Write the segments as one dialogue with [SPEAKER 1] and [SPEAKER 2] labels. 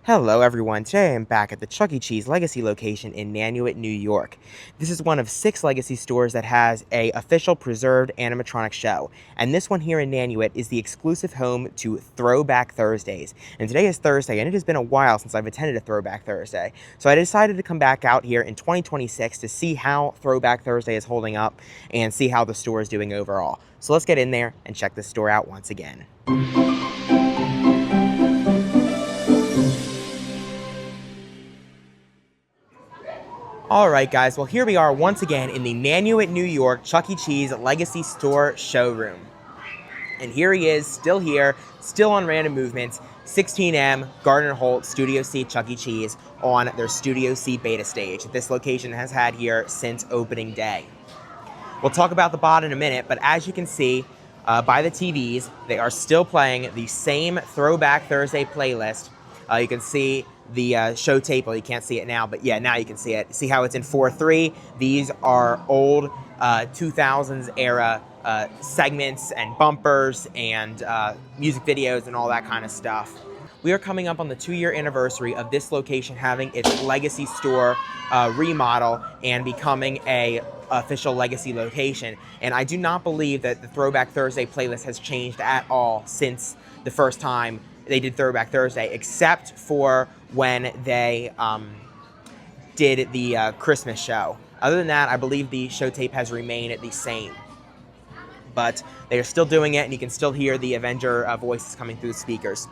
[SPEAKER 1] Hello everyone, today I'm back at the Chuck E. Cheese Legacy location in Nanuet, New York. This is one of 6 Legacy stores that has a official preserved animatronic show, and this one here in Nanuet is the exclusive home to Throwback Thursdays. And today is Thursday, and it has been a while since I've attended a Throwback Thursday, so I decided to come back out here in 2026 to see how Throwback Thursday is holding up and see how the store is doing overall. So let's get in there and check this store out once again. Alright guys, well here we are once again in the Nanuet, New York Chuck E. Cheese Legacy Store Showroom. And here he is, still here, still on Random Movements, 16M, Gardner Holt, Studio C Chuck E. Cheese on their Studio C beta stage that this location has had here since opening day. We'll talk about the bot in a minute, but as you can see by the TVs, they are still playing the same Throwback Thursday playlist. You can see the show tape. Well, you can't see it now, but yeah, now you can see it. See how it's in 4:3? These are old 2000s era segments and bumpers and music videos and all that kind of stuff. We are coming up on the 2-year anniversary of this location having its Legacy store remodel and becoming a official Legacy location. And I do not believe that the Throwback Thursday playlist has changed at all since the first time they did Throwback Thursday, except for when they did the Christmas show. Other than that, I believe the show tape has remained the same. But they are still doing it, and you can still hear the Avenger voices coming through the speakers.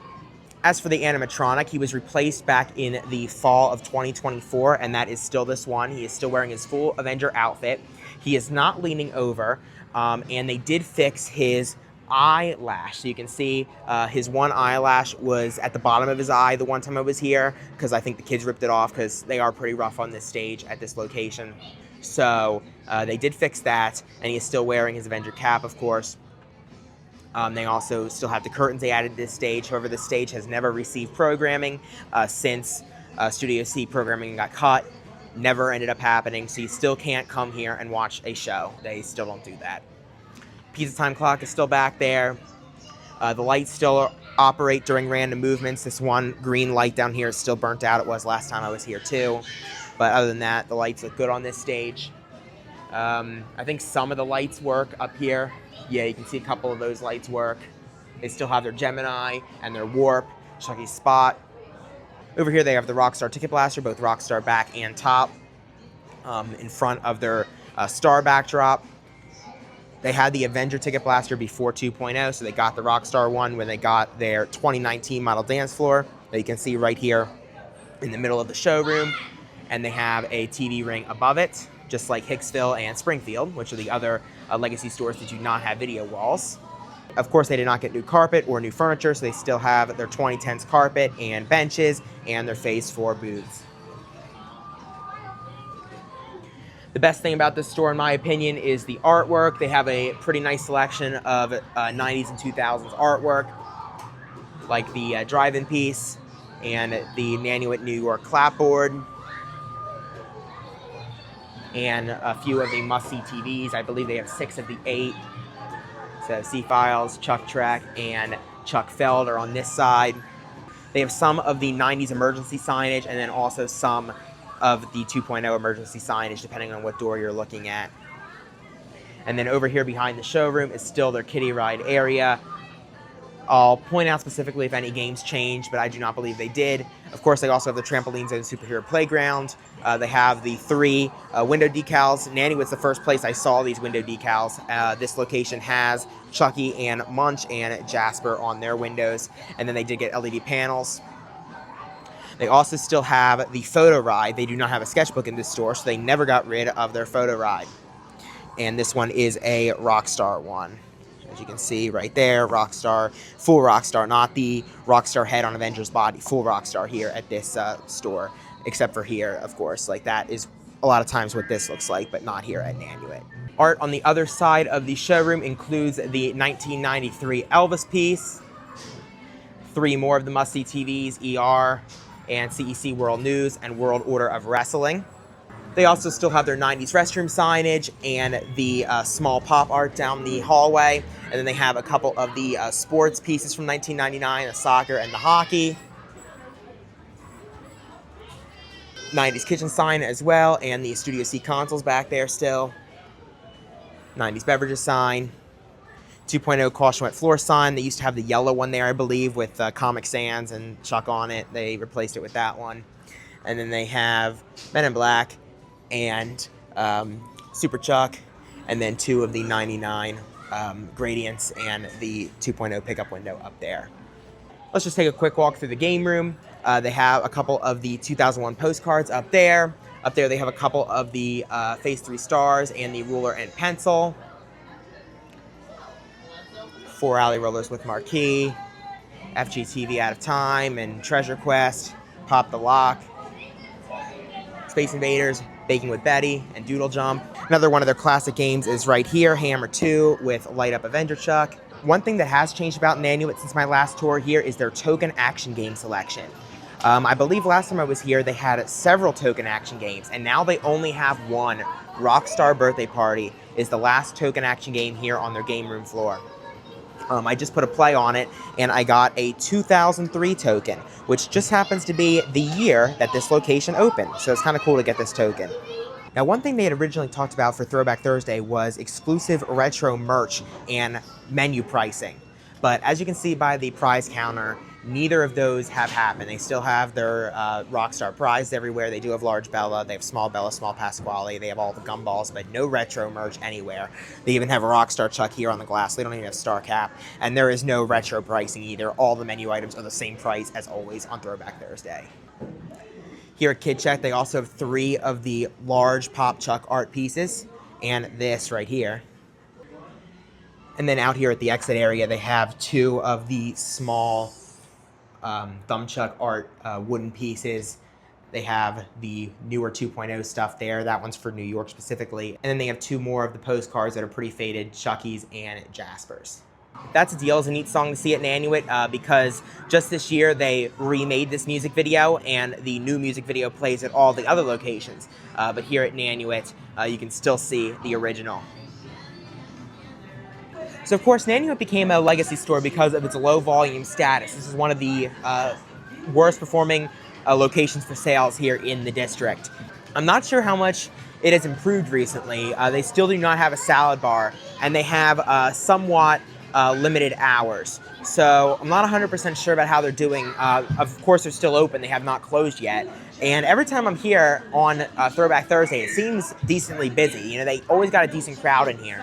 [SPEAKER 1] As for the animatronic, he was replaced back in the fall of 2024, and that is still this one. He is still wearing his full Avenger outfit. He is not leaning over, and they did fix his eyelash. So you can see his one eyelash was at the bottom of his eye the one time I was here, because I think the kids ripped it off because they are pretty rough on this stage at this location. So they did fix that, and he is still wearing his Avenger cap, of course. They also still have the curtains they added to this stage. However, this stage has never received programming since Studio C programming got cut. Never ended up happening, so you still can't come here and watch a show. They still don't do that. Pizza time clock is still back there. The lights still operate during Random Movements. This one green light down here is still burnt out. It was last time I was here too. But other than that, the lights look good on this stage. I think some of the lights work up here. Yeah, you can see a couple of those lights work. They still have their Gemini and their Warp, Chucky's Spot. Over here they have the Rockstar Ticket Blaster, both Rockstar back and top, in front of their Star backdrop. They had the Avenger Ticket Blaster before 2.0, so they got the Rockstar one when they got their 2019 model dance floor that you can see right here in the middle of the showroom. And they have a TV ring above it, just like Hicksville and Springfield, which are the other Legacy stores that do not have video walls. Of course, they did not get new carpet or new furniture, so they still have their 2010s carpet and benches and their Phase 4 booths. The best thing about this store, in my opinion, is the artwork. They have a pretty nice selection of 90s and 2000s artwork, like the drive-in piece and the Nanuet, New York clapboard, and a few of the must-see TVs. I believe they have 6 of the 8. So C-Files, Chuck Trek, and Chuck Feld are on this side. They have some of the 90s emergency signage, and then also some of the 2.0 emergency signage, depending on what door you're looking at. And then over here behind the showroom is still their kiddie ride area. I'll point out specifically if any games changed, but I do not believe they did. Of course, they also have the trampolines and superhero playground. They have the 3 window decals. Nanuet's the first place I saw these window decals. This location has Chucky and Munch and Jasper on their windows, and then they did get LED panels. They also still have the photo ride. They do not have a sketchbook in this store, so they never got rid of their photo ride. And this one is a Rockstar one. As you can see right there, Rockstar, full Rockstar, not the Rockstar head on Avenger's body, full Rockstar here at this store, except for here, of course. Like, that is a lot of times what this looks like, but not here at Nanuet. Art on the other side of the showroom includes the 1993 Elvis piece, 3 more of the must-see TVs, ER, and CEC World News and World Order of Wrestling. They also still have their 90s restroom signage and the small pop art down the hallway. And then they have a couple of the sports pieces from 1999, the soccer and the hockey. 90s kitchen sign as well, and the Studio C consoles back there still. 90s beverages sign. 2.0 caution wet floor sign. They used to have the yellow one there, I believe, with Comic Sans and Chuck on it. They replaced it with that one. And then they have Men in Black and Super Chuck, and then 2 of the 99 gradients and the 2.0 pickup window up there. Let's just take a quick walk through the game room. They have a couple of the 2001 postcards up there. Up there they have a couple of the Phase 3 stars and the ruler and pencil. 4 alley rollers with marquee. FGTV Out of Time and Treasure Quest. Pop the Lock. Space Invaders, Baking with Betty, and Doodle Jump. Another one of their classic games is right here, Hammer 2 with Light Up Avenger Chuck. One thing that has changed about Nanuet since my last tour here is their token action game selection. I believe last time I was here, they had several token action games, and now they only have one. Rockstar Birthday Party is the last token action game here on their game room floor. I just put a play on it, and I got a 2003 token, which just happens to be the year that this location opened, so it's kind of cool to get this token. Now, one thing they had originally talked about for Throwback Thursday was exclusive retro merch and menu pricing. But as you can see by the prize counter, neither of those have happened. They still have their Rockstar prizes everywhere. They do have Large Bella, they have Small Bella, Small Pasquale, they have all the gumballs, but no retro merch anywhere. They even have a Rockstar Chuck here on the glass. They don't even have Star Cap, and there is no retro pricing either. All the menu items are the same price as always on Throwback Thursday. Here at Kid Check, they also have 3 of the large Pop Chuck art pieces, and this right here. And then out here at the exit area, they have 2 of the small Thumb Chuck art wooden pieces. They have the newer 2.0 stuff there. That one's for New York specifically. And then they have 2 more of the postcards that are pretty faded, Chuckies and Jaspers. That's a Deal is a neat song to see at Nanuet because just this year they remade this music video, and the new music video plays at all the other locations. But here at Nanuet, you can still see the original. So, of course, Nanuet became a legacy store because of its low volume status. This is one of the worst performing locations for sales here in the district. I'm not sure how much it has improved recently. They still do not have a salad bar, and they have somewhat limited hours. So I'm not 100% sure about how they're doing. Of course, they're still open. They have not closed yet. And every time I'm here on Throwback Thursday, it seems decently busy. You know, they always got a decent crowd in here.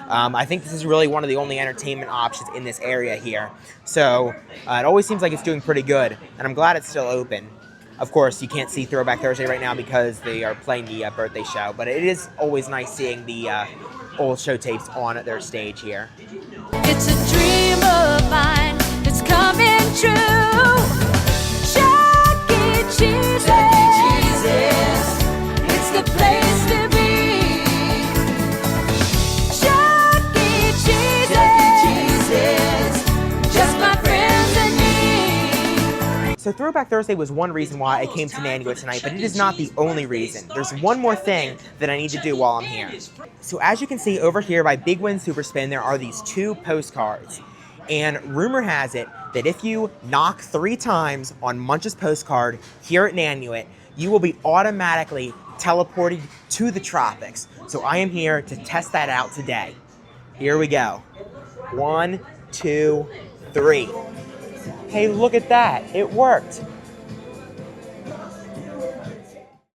[SPEAKER 1] I think this is really one of the only entertainment options in this area here. So it always seems like it's doing pretty good, and I'm glad it's still open. Of course, you can't see Throwback Thursday right now because they are playing the birthday show, but it is always nice seeing the old show tapes on their stage here.
[SPEAKER 2] It's a dream of mine, it's coming true. Chuck E. Cheese, it's the place to be.
[SPEAKER 1] So Throwback Thursday was one reason why I came to Nanuet tonight, but it is not the only reason. There's one more thing that I need to do while I'm here. So as you can see over here by Big Win Superspin, there are these 2 postcards. And rumor has it that if you knock 3 times on Munch's postcard here at Nanuet, you will be automatically teleported to the tropics. So I am here to test that out today. Here we go. 1, 2, 3. Hey, look at that. It worked.